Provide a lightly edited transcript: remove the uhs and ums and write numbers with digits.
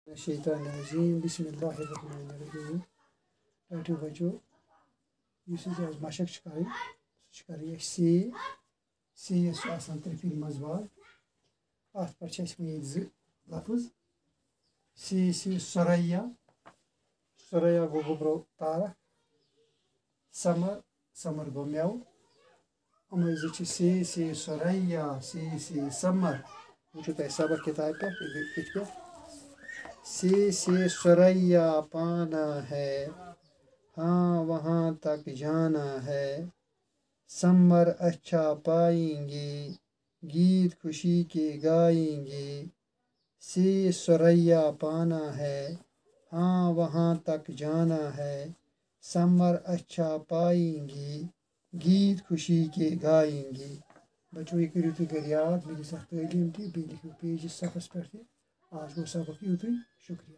الشیطان الرجیم بسم اللہ الرحمن الرحیم ٹھو بچو اس آج مشق کریں سی یس ترفی مز باغ ات پہ یہ لفظ سی سریا گو گوبرو تارک سمر گو میو ہمیں سی سریا سی سمر وچو تہ سبق کتاب پہ سی سریا پانا ہے ہاں وہاں تک جانا ہے سمر اچھا پائیں گے گیت خوشی کے گائیں گے سی سریا پانا ہے ہاں وہاں تک جانا ہے سمر اچھا پائیں گے گیت خوشی کے گائیں گے بچو یہ کرو تھی گھر یاد میری ساتھ تعلیم تھی بیٚیہِ لیکھو پیجس صفس پہ تھی آج گو سبق یوتُے شکریہ